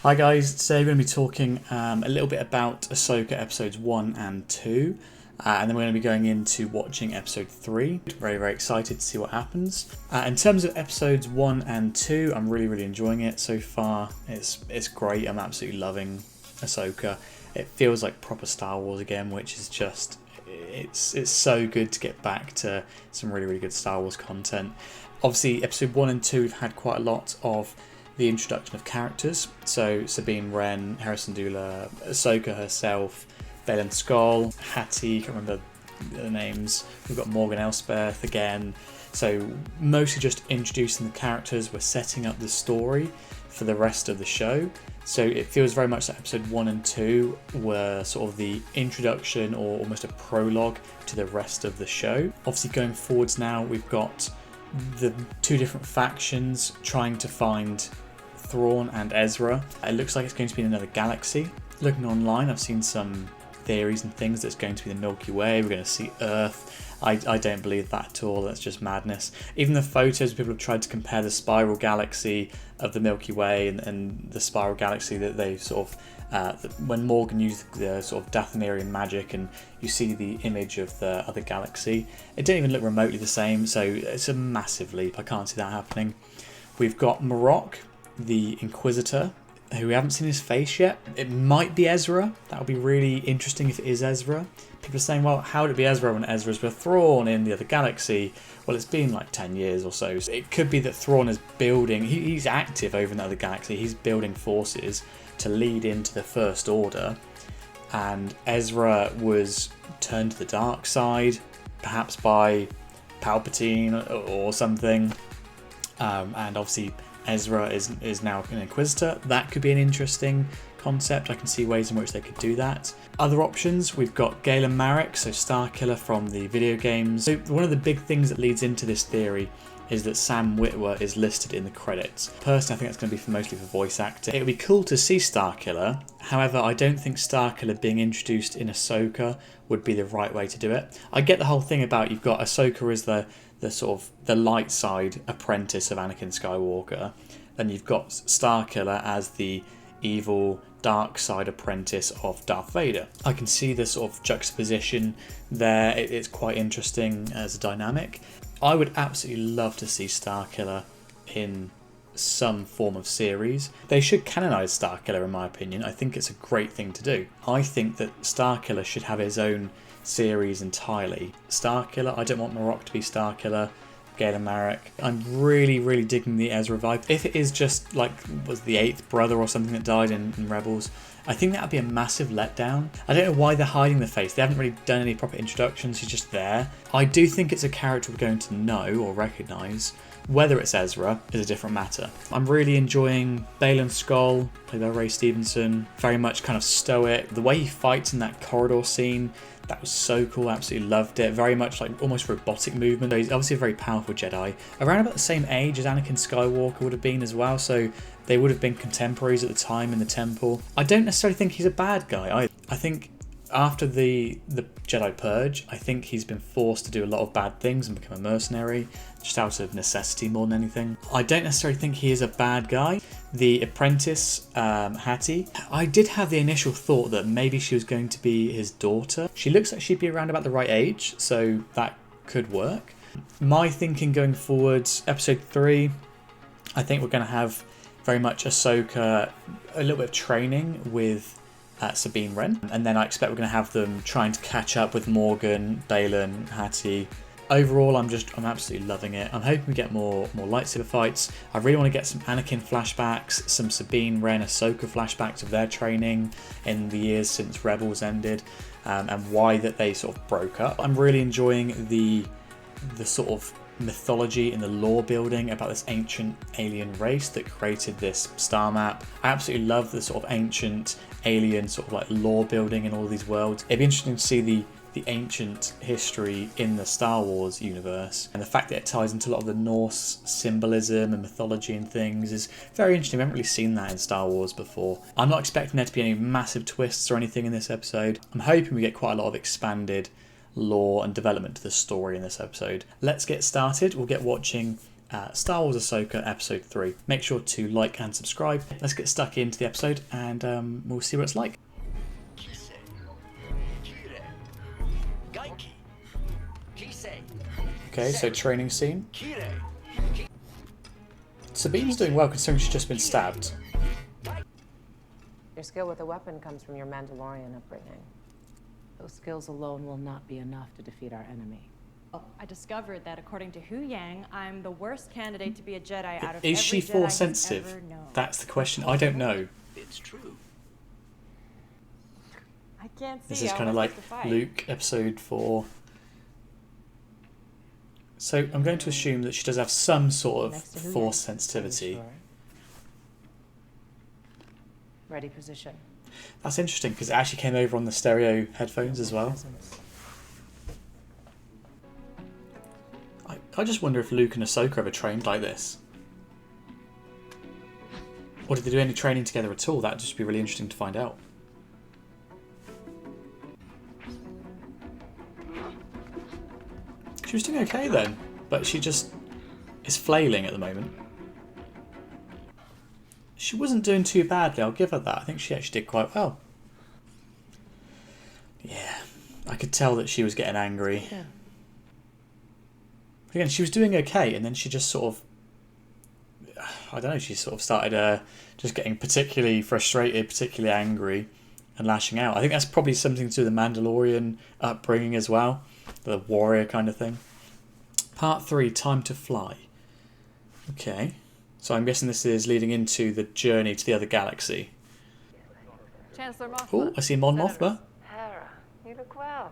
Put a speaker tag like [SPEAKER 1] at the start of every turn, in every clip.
[SPEAKER 1] Hi guys, today we're going to be talking a little bit about Ahsoka episodes 1 and 2, and then we're going to be going into watching episode 3. Very, very excited to see what happens. In terms of episodes 1 and 2, I'm really enjoying it so far. It's great, I'm absolutely loving Ahsoka. It feels like proper Star Wars again, which is just, it's so good to get back to some really good Star Wars content. Obviously, episode 1 and 2, we've had quite a lot of the introduction of characters. So Sabine Wren, Harrison Dula, Ahsoka herself, Baylan Skoll, Hattie, can't remember the names. We've got Morgan Elsbeth again. So mostly just introducing the characters. We're setting up the story for the rest of the show. So it feels very much like episode 1 and 2 were sort of the introduction or almost a prologue to the rest of the show. Obviously going forwards now, we've got the two different factions trying to find Thrawn and Ezra. It looks like it's going to be in another galaxy. Looking online, I've seen some theories and things that it's going to be the Milky Way. We're going to see Earth. I don't believe that at all. That's just madness. Even the photos, people have tried to compare the spiral galaxy of the Milky Way and the spiral galaxy that they sort of when Morgan used the sort of Dathanirian magic and you see the image of the other galaxy, it didn't even look remotely the same, so it's a massive leap. I can't see that happening. We've got Marok, the Inquisitor, who we haven't seen his face yet. It might be Ezra. That would be really interesting if it is Ezra. People are saying, well, how would it be Ezra when Ezra's with Thrawn in the other galaxy? Well, it's been like 10 years or so. So it could be that Thrawn is building, he's active over in the other galaxy. He's building forces to lead into the First Order. And Ezra was turned to the dark side, perhaps by Palpatine or something. And obviously Ezra is now an Inquisitor. That could be an interesting concept. I can see ways in which they could do that. Other options, we've got Galen Marek, so Starkiller from the video games. So one of the big things that leads into this theory is that Sam Witwer is listed in the credits. Personally, I think that's going to be mostly for voice acting. It would be cool to see Starkiller. However, I don't think Starkiller being introduced in Ahsoka would be the right way to do it. I get the whole thing about you've got Ahsoka as the sort of the light side apprentice of Anakin Skywalker, and you've got Starkiller as the evil dark side apprentice of Darth Vader. I can see the sort of juxtaposition there. It's quite interesting as a dynamic. I would absolutely love to see Starkiller in some form of series. They should canonize Starkiller in my opinion. I think it's a great thing to do. I think that Starkiller should have his own series entirely. Starkiller, I don't want Marok to be Starkiller. Galen Marek. I'm really digging the Ezra vibe. If it is just like was the 8th brother or something that died in Rebels, I think that would be a massive letdown. I don't know why they're hiding the face. They haven't really done any proper introductions. He's just there. I do think it's a character we're going to know or recognise. Whether it's Ezra is a different matter. I'm really enjoying Baylan Skoll, played by Ray Stevenson. Very much kind of stoic. The way he fights in that corridor scene, that was so cool, absolutely loved it. Very much like almost robotic movement. He's obviously a very powerful Jedi. Around about the same age as Anakin Skywalker would have been as well, so they would have been contemporaries at the time in the temple. I don't necessarily think he's a bad guy. I think after the Jedi Purge, I think he's been forced to do a lot of bad things and become a mercenary, just out of necessity more than anything. I don't necessarily think he is a bad guy. The apprentice, Hattie, I did have the initial thought that maybe she was going to be his daughter. She looks like she'd be around about the right age, so that could work. My thinking going forward, episode 3, I think we're going to have very much Ahsoka, a little bit of training with Sabine Wren, and then I expect we're going to have them trying to catch up with Morgan, Baylan, Hattie. Overall, I'm absolutely loving it. I'm hoping we get more lightsaber fights. I really want to get some Anakin flashbacks, some Sabine Wren, Ahsoka flashbacks of their training in the years since Rebels ended, and why that they sort of broke up. I'm really enjoying the sort of mythology and the lore building about this ancient alien race that created this star map. I absolutely love the sort of ancient alien sort of like lore building in all these worlds. It'd be interesting to see the ancient history in the Star Wars universe, and the fact that it ties into a lot of the Norse symbolism and mythology and things is very interesting. We haven't really seen that in Star Wars before. I'm not expecting there to be any massive twists or anything in this episode. I'm hoping we get quite a lot of expanded lore and development to the story in this episode. Let's get started. We'll get watching Star Wars Ahsoka Episode 3. Make sure to like and subscribe. Let's get stuck into the episode and we'll see what it's like. Okay, so training scene. Sabine's doing well considering she's just been stabbed.
[SPEAKER 2] Your skill with a weapon comes from your Mandalorian upbringing. Those skills alone will not be enough to defeat our enemy.
[SPEAKER 3] I discovered that according to Hu Yang, I'm the worst candidate to be a Jedi out of
[SPEAKER 1] Is she
[SPEAKER 3] every Jedi
[SPEAKER 1] Force
[SPEAKER 3] he's
[SPEAKER 1] sensitive?
[SPEAKER 3] ever known.
[SPEAKER 1] That's the question. I don't know.
[SPEAKER 4] It's true.
[SPEAKER 3] I can't see
[SPEAKER 1] This is
[SPEAKER 3] how
[SPEAKER 1] kind of
[SPEAKER 3] we're
[SPEAKER 1] like
[SPEAKER 3] supposed to fight.
[SPEAKER 1] Luke Episode 4. So I'm going to assume that she does have some sort of
[SPEAKER 2] Next to Hu
[SPEAKER 1] Force
[SPEAKER 2] Yang.
[SPEAKER 1] sensitivity.
[SPEAKER 2] Are you sure? Ready position.
[SPEAKER 1] That's interesting because it actually came over on the stereo headphones as well.
[SPEAKER 2] Presence.
[SPEAKER 1] I just wonder if Luke and Ahsoka ever trained like this. Or did they do any training together at all? That'd just be really interesting to find out. She was doing okay then, but she just is flailing at the moment. She wasn't doing too badly, I'll give her that. I think she actually did quite well. Yeah, I could tell that she was getting angry.
[SPEAKER 2] Yeah.
[SPEAKER 1] Again, she was doing okay, and then she just sort of, I don't know, she sort of started just getting particularly frustrated, particularly angry, and lashing out. I think that's probably something to do with the Mandalorian upbringing as well, the warrior kind of thing. Part 3, Time to Fly. Okay, so I'm guessing this is leading into the journey to the other galaxy.
[SPEAKER 3] Chancellor Mothma.
[SPEAKER 1] Oh, I see Mon Mothma.
[SPEAKER 5] Hera, you look well.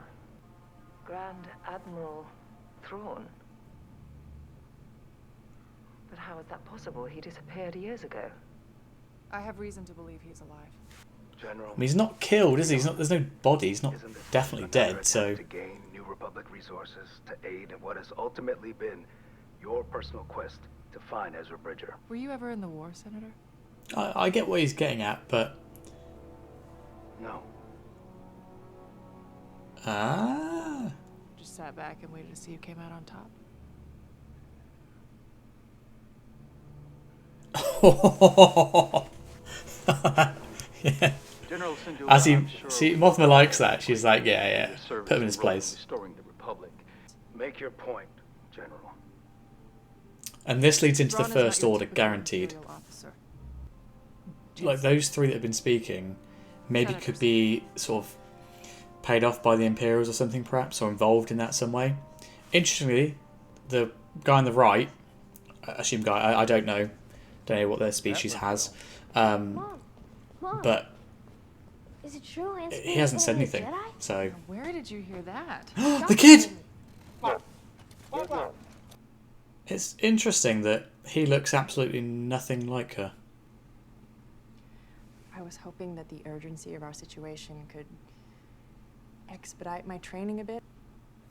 [SPEAKER 5] Grand Admiral Thrawn. But how is that possible? He disappeared years ago.
[SPEAKER 6] I have reason to believe he's alive.
[SPEAKER 4] General,
[SPEAKER 1] I mean, he's not killed, is he? He's not, there's no body. He's not
[SPEAKER 4] isn't this
[SPEAKER 1] definitely
[SPEAKER 4] another
[SPEAKER 1] dead, so...
[SPEAKER 4] attempt to gain New Republic resources to aid in what has ultimately been your personal quest to find Ezra Bridger?
[SPEAKER 6] Were you ever in the war, Senator?
[SPEAKER 1] I get what he's getting at, but...
[SPEAKER 4] No.
[SPEAKER 1] Ah...
[SPEAKER 6] Just sat back and waited to see who came out on top.
[SPEAKER 1] Yeah.
[SPEAKER 4] General Syndulla,
[SPEAKER 1] As he,
[SPEAKER 4] I'm sure
[SPEAKER 1] see,
[SPEAKER 4] will
[SPEAKER 1] Mothma likes that. She's like, yeah,
[SPEAKER 4] your service
[SPEAKER 1] put him in his
[SPEAKER 4] and role
[SPEAKER 1] place.
[SPEAKER 4] Restoring the Republic. Make your point, General.
[SPEAKER 1] And this leads into the
[SPEAKER 6] Thrawn is not
[SPEAKER 1] First
[SPEAKER 6] your
[SPEAKER 1] Order,
[SPEAKER 6] typical
[SPEAKER 1] guaranteed.
[SPEAKER 6] Imperial officer.
[SPEAKER 1] Like those three that have been speaking, maybe could be sort of paid off by the Imperials or something, perhaps, or involved in that some way. Interestingly, the guy on the right, I assume guy, I don't know what their species has,
[SPEAKER 7] Mom,
[SPEAKER 1] but
[SPEAKER 7] is it true?
[SPEAKER 1] he hasn't said anything.
[SPEAKER 7] Jedi?
[SPEAKER 1] So
[SPEAKER 6] Where did you hear that?
[SPEAKER 1] the kid. It's interesting that he looks absolutely nothing like her.
[SPEAKER 8] I was hoping that the urgency of our situation could expedite my training a bit.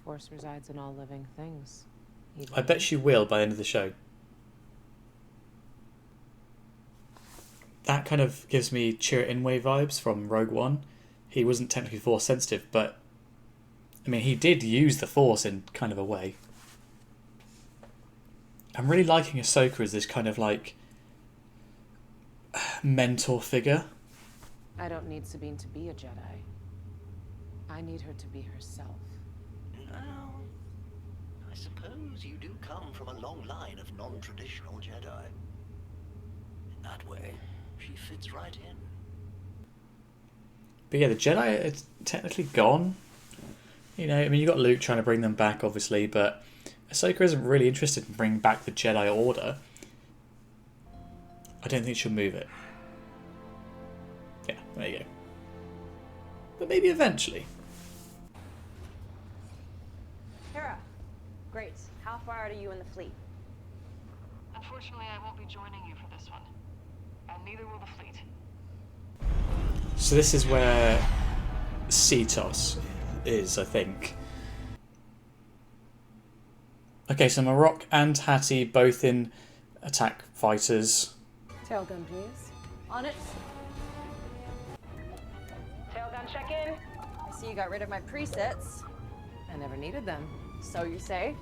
[SPEAKER 2] Force resides in all living things.
[SPEAKER 1] I bet she will by the end of the show. That kind of gives me Chirrut Inway vibes from Rogue One. He wasn't technically Force sensitive, but I mean, he did use the Force in kind of a way. I'm really liking Ahsoka as this kind of like mentor figure.
[SPEAKER 2] I don't need Sabine to be a Jedi. I need her to be herself.
[SPEAKER 9] Well, I suppose you do come from a long line of non-traditional Jedi. In that way, she fits right in.
[SPEAKER 1] But yeah, the Jedi are technically gone. You know, I mean, you got Luke trying to bring them back, obviously, but Ahsoka isn't really interested in bringing back the Jedi Order. I don't think she'll move it. Yeah, there you go. But maybe eventually.
[SPEAKER 3] Hera, great. How far are you in the fleet?
[SPEAKER 5] Unfortunately, I won't be joining you for this one. And neither will the fleet.
[SPEAKER 1] So this is where Cetos is, I think. Okay, so Marok and Hattie both in attack fighters.
[SPEAKER 2] Tailgun, please.
[SPEAKER 3] On it.
[SPEAKER 5] Tailgun check-in.
[SPEAKER 3] I see you got rid of my presets.
[SPEAKER 2] I never needed them.
[SPEAKER 3] So you say?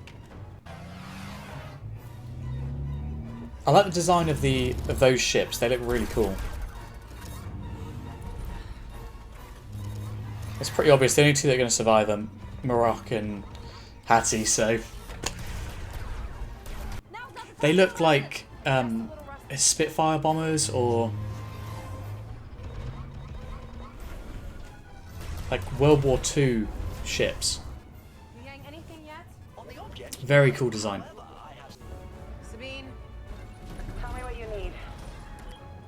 [SPEAKER 1] I like the design of those ships. They look really cool. It's pretty obvious the only two that are going to survive are Marok and Hattie, so they look like Spitfire bombers or like World War II ships.
[SPEAKER 3] Yang, anything yet?
[SPEAKER 1] Very cool design.
[SPEAKER 2] Sabine, tell me what you need.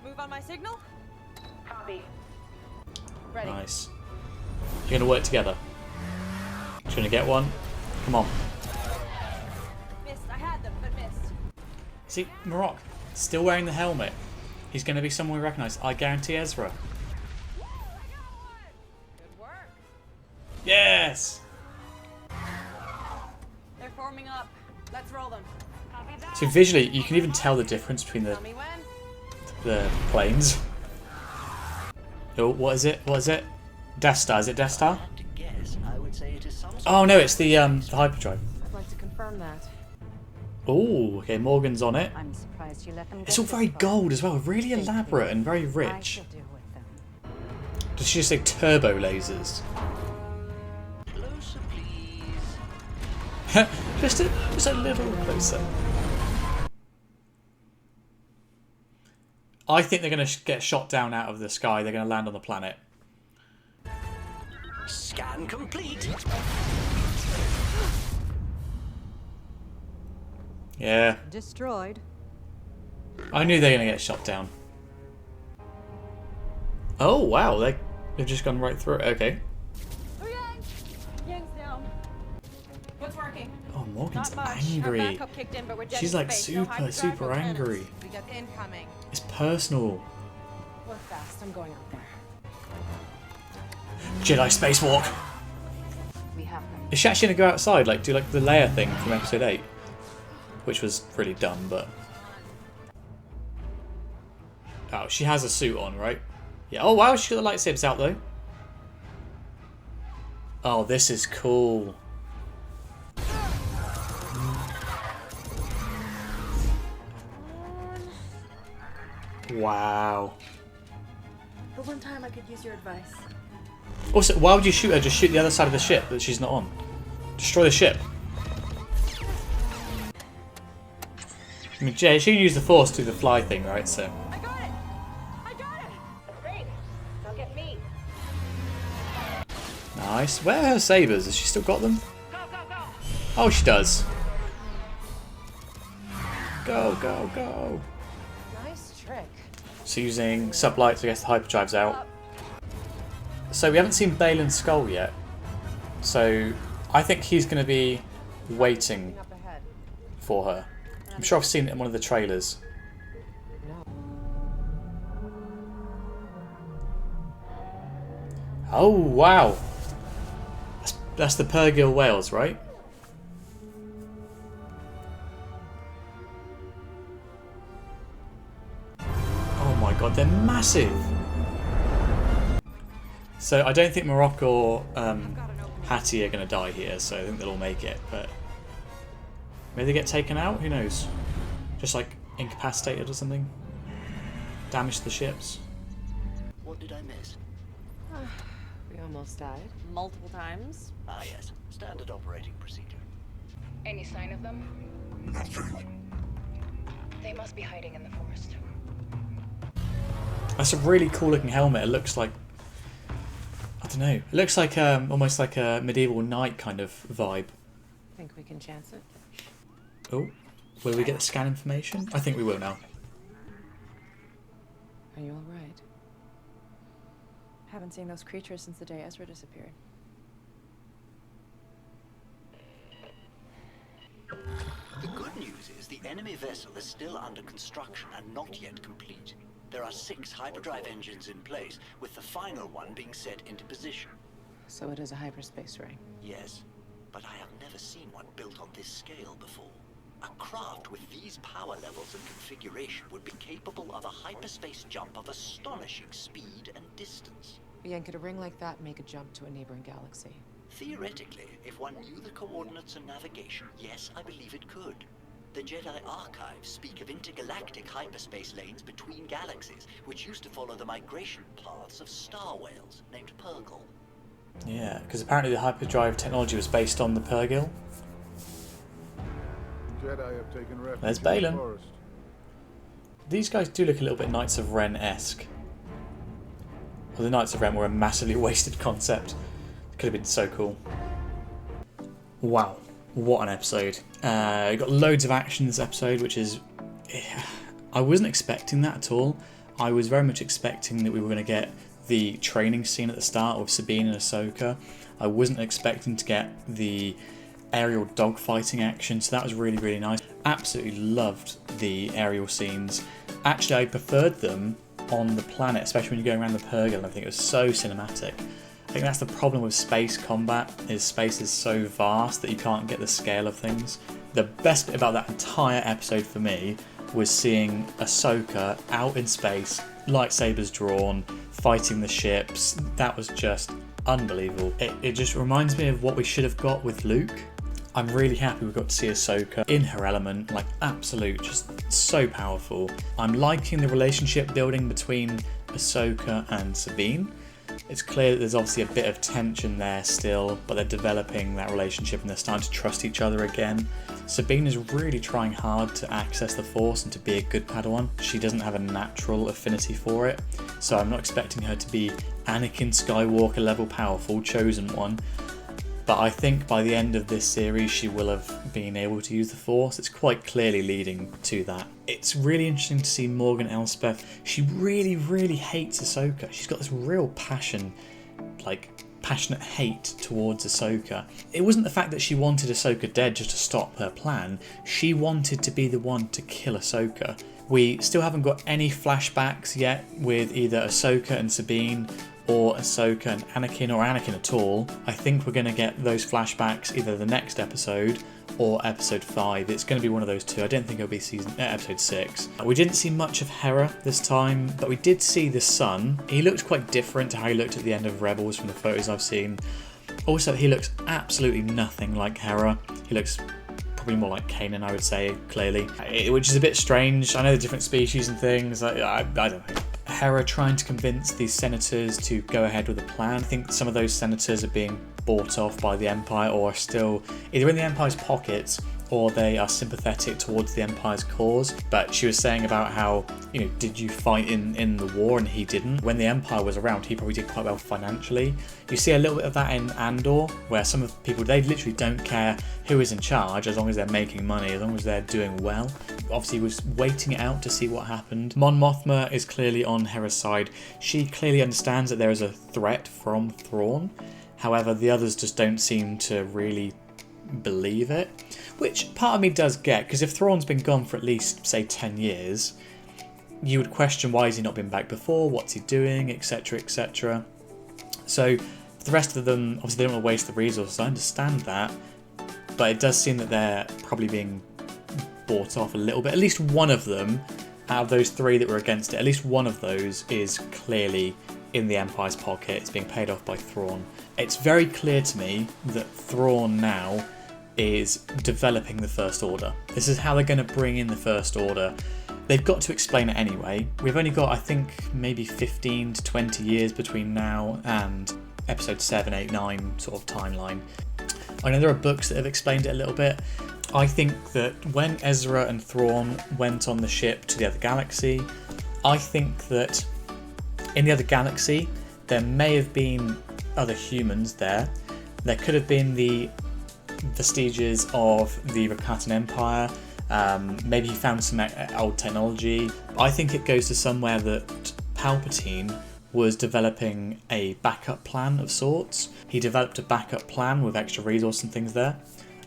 [SPEAKER 3] Move on my signal?
[SPEAKER 2] Copy. Ready.
[SPEAKER 1] Nice. You're going to work together. You're going to get one. Come on.
[SPEAKER 3] Missed. I had them, but missed.
[SPEAKER 1] See, Marok, still wearing the helmet. He's going to be someone we recognise. I guarantee Ezra.
[SPEAKER 3] Good work.
[SPEAKER 1] Yes!
[SPEAKER 3] They're forming up. Let's roll them.
[SPEAKER 2] Copy that.
[SPEAKER 1] So visually, you can even tell the difference between
[SPEAKER 2] Tell me when.
[SPEAKER 1] the planes. Oh, what is it? What is it? Death Star. Is it Death Star?
[SPEAKER 9] To guess, I would say it is some sort
[SPEAKER 1] Oh no, it's the hyperdrive.
[SPEAKER 2] I'd like to confirm that.
[SPEAKER 1] Oh, okay, Morgan's on it.
[SPEAKER 7] I'm surprised you let them
[SPEAKER 1] It's all very gold as well, really elaborate and very
[SPEAKER 7] I
[SPEAKER 1] rich.
[SPEAKER 7] shall deal with them.
[SPEAKER 1] Did she just say turbo lasers?
[SPEAKER 9] closer, please.
[SPEAKER 1] just a little closer. I think they're going to get shot down out of the sky. They're going to land on the planet.
[SPEAKER 9] Scan complete.
[SPEAKER 1] Yeah,
[SPEAKER 7] Destroyed.
[SPEAKER 1] I knew they were going to get shot down. Oh wow, they've just gone right through it. Okay.
[SPEAKER 3] Oh, Yang! Yang's down. What's working?
[SPEAKER 1] Oh, Morgan's
[SPEAKER 3] Not much. Our
[SPEAKER 1] angry.
[SPEAKER 3] backup kicked in, but we're dead
[SPEAKER 1] She's
[SPEAKER 3] in
[SPEAKER 1] like
[SPEAKER 3] space. No
[SPEAKER 1] super,
[SPEAKER 3] hyperdrive,
[SPEAKER 1] super
[SPEAKER 3] no cannons.
[SPEAKER 1] angry.
[SPEAKER 2] We got incoming.
[SPEAKER 1] It's personal.
[SPEAKER 2] Work fast. I'm going out there.
[SPEAKER 1] Jedi spacewalk.
[SPEAKER 2] We have them.
[SPEAKER 1] Is she actually gonna go outside, like do like the Leia thing from episode 8? Which was really dumb, but... Oh, she has a suit on, right? Yeah, oh wow, she got the lightsabers out though. Oh, this is cool. Wow.
[SPEAKER 8] The one time I could use your advice.
[SPEAKER 1] Also, why would you shoot her? Just shoot the other side of the ship that she's not on. Destroy the ship. I mean, Jay, she can use the Force to do the fly thing, right? So.
[SPEAKER 3] I got it! I got it!
[SPEAKER 2] Great. Don't get me.
[SPEAKER 1] Nice. Where are her sabers? Has she still got them?
[SPEAKER 2] Go, go, go.
[SPEAKER 1] Oh, she does. Go, go, go.
[SPEAKER 2] Nice trick.
[SPEAKER 1] So using sublight to get the hyperdrives out. So we haven't seen Balin's skull yet. So I think he's going to be waiting
[SPEAKER 2] Up ahead.
[SPEAKER 1] for her. I'm sure I've seen it in one of the trailers.
[SPEAKER 2] No.
[SPEAKER 1] Oh, wow. That's the Pergil whales, right? Oh my god, they're massive. So I don't think Morocco or Hattie are going to die here, so I think they'll all make it. But maybe they get taken out? Who knows? Just like incapacitated or something? Damage to the ships?
[SPEAKER 9] What did I miss?
[SPEAKER 2] We almost died.
[SPEAKER 3] Multiple times.
[SPEAKER 9] Ah, yes. Standard operating procedure.
[SPEAKER 5] Any sign of them? They must be hiding in the forest.
[SPEAKER 1] That's a really cool looking helmet. It looks like, I don't know, it looks like almost like a medieval knight kind of vibe.
[SPEAKER 2] Think we can chance it?
[SPEAKER 1] Oh, will we get the scan information? I think we will now.
[SPEAKER 2] Are you all right?
[SPEAKER 8] Haven't seen those creatures since the day Ezra disappeared.
[SPEAKER 9] The good news is the enemy vessel is still under construction and not yet complete. There are 6 hyperdrive engines in place, with the final one being set into position.
[SPEAKER 2] So it is a hyperspace ring.
[SPEAKER 9] Yes, but I have never seen one built on this scale before. A craft with these power levels and configuration would be capable of a hyperspace jump of astonishing speed and distance.
[SPEAKER 2] Yang, could a ring like that make a jump to a neighboring galaxy?
[SPEAKER 9] Theoretically, if one knew the coordinates and navigation, yes, I believe it could. The Jedi archives speak of intergalactic hyperspace lanes between galaxies, which used to follow the migration paths of star whales named Purgle.
[SPEAKER 1] Yeah, because apparently the hyperdrive technology was based on the Purgle.
[SPEAKER 10] Jedi have taken refuge
[SPEAKER 1] There's
[SPEAKER 10] in the
[SPEAKER 1] Balin.
[SPEAKER 10] forest.
[SPEAKER 1] These guys do look a little bit Knights of Ren-esque. Well, the Knights of Ren were a massively wasted concept. It could have been so cool. Wow, what an episode. We've got loads of action in this episode, which is... I wasn't expecting that at all. I was very much expecting that we were going to get the training scene at the start with Sabine and Ahsoka. I wasn't expecting to get the aerial dogfighting action, so that was really, really nice. Absolutely loved the aerial scenes. Actually, I preferred them on the planet, especially when you're going around the Purgle, and I think it was so cinematic. I think that's the problem with space combat, is space is so vast that you can't get the scale of things. The best bit about that entire episode for me was seeing Ahsoka out in space, lightsabers drawn, fighting the ships. That was just unbelievable. It just reminds me of what we should have got with Luke. I'm really happy we got to see Ahsoka in her element, like absolute, just so powerful. I'm liking the relationship building between Ahsoka and Sabine. It's clear that there's obviously a bit of tension there still, but they're developing that relationship and they're starting to trust each other again. Sabine is really trying hard to access the Force and to be a good Padawan. She doesn't have a natural affinity for it, so I'm not expecting her to be Anakin Skywalker level powerful, chosen one. But I think by the end of this series she will have been able to use the Force. It's quite clearly leading to that. It's really interesting to see Morgan Elsbeth. She really, really hates Ahsoka. She's got this real passionate hate towards Ahsoka. It wasn't the fact that she wanted Ahsoka dead just to stop her plan. She wanted to be the one to kill Ahsoka. We still haven't got any flashbacks yet with either Ahsoka and Sabine, or Ahsoka and Anakin, or Anakin at all. I think we're going to get those flashbacks either the next episode or episode 5. It's going to be one of those two. I don't think it'll be episode 6. We didn't see much of Hera this time, but we did see the son. He looked quite different to how he looked at the end of Rebels from the photos I've seen. Also, he looks absolutely nothing like Hera. He looks probably more like Kanan, I would say, clearly, which is a bit strange. I know the different species and things. I don't know. Hera trying to convince these senators to go ahead with the plan. I think some of those senators are being bought off by the Empire, or are still either in the Empire's pockets or they are sympathetic towards the Empire's cause. But she was saying about how, did you fight in the war? And he didn't. When the Empire was around, he probably did quite well financially. You see a little bit of that in Andor, where some of the people, they literally don't care who is in charge as long as they're making money, as long as they're doing well. Obviously, he was waiting it out to see what happened. Mon Mothma is clearly on Hera's side. She clearly understands that there is a threat from Thrawn. However, the others just don't seem to really believe it, which part of me does get, because if Thrawn's been gone for at least, say, 10 years, you would question why has he not been back before, what's he doing, etc, etc. So for the rest of them, obviously they don't want to waste the resources, I understand that, but it does seem that they're probably being bought off a little bit. At least one of them, out of those 3 that were against it, at least one of those is clearly in the Empire's pocket. It's being paid off by Thrawn. It's very clear to me that Thrawn now is developing the First Order. This is how they're going to bring in the First Order. They've got to explain it anyway. We've only got, I think, maybe 15 to 20 years between now and episode 7, 8, 9 sort of timeline. I know there are books that have explained it a little bit. I think that when Ezra and Thrawn went on the ship to the other galaxy, I think that in the other galaxy there may have been other humans there. There could have been the vestiges of the Rakatan Empire. Maybe he found some old technology. I think it goes to somewhere that Palpatine was developing a backup plan of sorts. He developed a backup plan with extra resource and things there.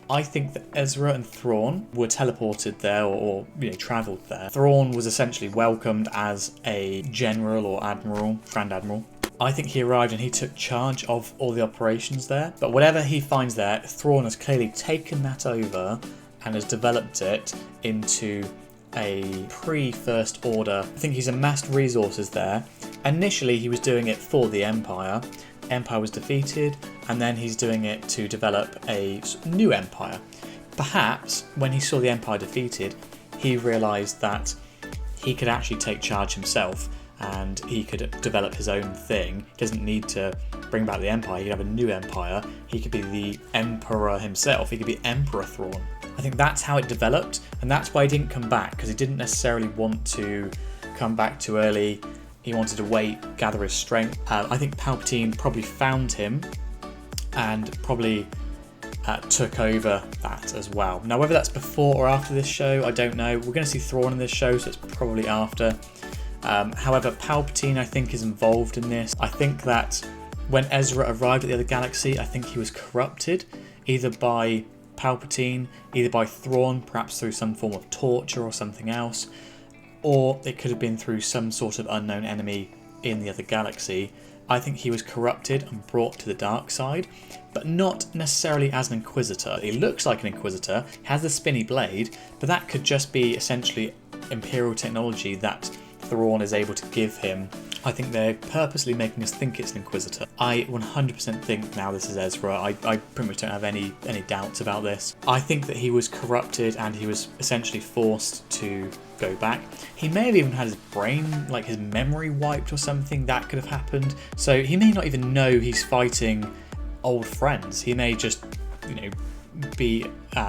[SPEAKER 1] I think that Ezra and Thrawn were teleported there or travelled there. Thrawn was essentially welcomed as a general or admiral, Grand Admiral. I think he arrived and he took charge of all the operations there. But whatever he finds there, Thrawn has clearly taken that over and has developed it into a pre-First Order. I think he's amassed resources there. Initially he was doing it for the Empire. Empire was defeated, and then he's doing it to develop a new empire. Perhaps when he saw the Empire defeated, he realised that he could actually take charge himself and he could develop his own thing. He doesn't need to bring back the Empire, he could have a new Empire, he could be the Emperor himself, he could be Emperor Thrawn. I think that's how it developed, and that's why he didn't come back, because he didn't necessarily want to come back too early. He wanted to wait, gather his strength. I think Palpatine probably found him and probably took over that as well. Now, whether that's before or after this show, I don't know. We're going to see Thrawn in this show, so it's probably after. However, Palpatine, I think, is involved in this. I think that when Ezra arrived at the other galaxy, I think he was corrupted, either by Palpatine, either by Thrawn, perhaps through some form of torture or something else, or it could have been through some sort of unknown enemy in the other galaxy. I think he was corrupted and brought to the dark side, but not necessarily as an Inquisitor. He looks like an Inquisitor, has the spinny blade, but that could just be essentially Imperial technology that Thrawn is able to give him. I think they're purposely making us think it's an Inquisitor. I 100% think now this is Ezra. I pretty much don't have any doubts about this. I think that he was corrupted and he was essentially forced to go back. He may have even had his brain, like his memory wiped or something. That could have happened. So he may not even know he's fighting old friends. He may just, be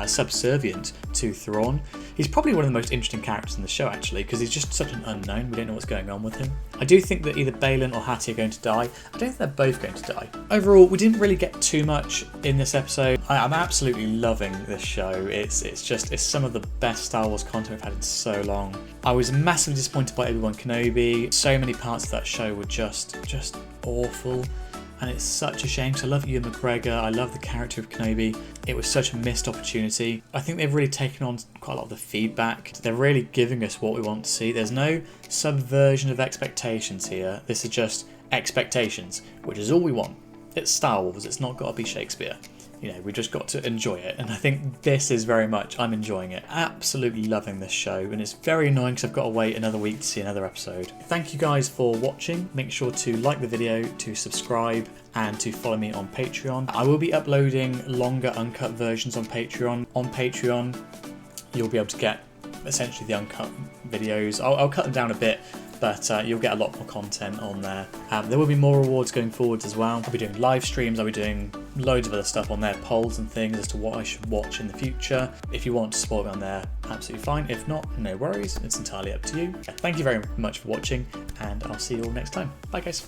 [SPEAKER 1] subservient to Thrawn. He's probably one of the most interesting characters in the show, actually, because he's just such an unknown. We don't know what's going on with him. I do think that either Baylan or Hattie are going to die. I don't think they're both going to die. Overall, we didn't really get too much in this episode. I'm absolutely loving this show. It's some of the best Star Wars content we've had in so long. I was massively disappointed by Obi-Wan Kenobi. So many parts of that show were just awful. And it's such a shame, because I love Ewan McGregor, I love the character of Kenobi. It was such a missed opportunity. I think they've really taken on quite a lot of the feedback. They're really giving us what we want to see. There's no subversion of expectations here. This is just expectations, which is all we want. It's Star Wars, it's not got to be Shakespeare. We just got to enjoy it, and I think this is very much, I'm enjoying it. Absolutely loving this show, and it's very annoying because I've got to wait another week to see another episode. Thank you guys for watching. Make sure to like the video, to subscribe, and to follow me on Patreon. I will be uploading longer uncut versions on Patreon. On Patreon, you'll be able to get essentially the uncut videos. I'll cut them down a bit, but you'll get a lot more content on there. There will be more rewards going forwards as well. I'll be doing live streams, I'll be doing loads of other stuff on there, polls and things as to what I should watch in the future. If you want to support me on there, absolutely fine. If not, no worries, it's entirely up to you. Thank you very much for watching, and I'll see you all next time. Bye guys.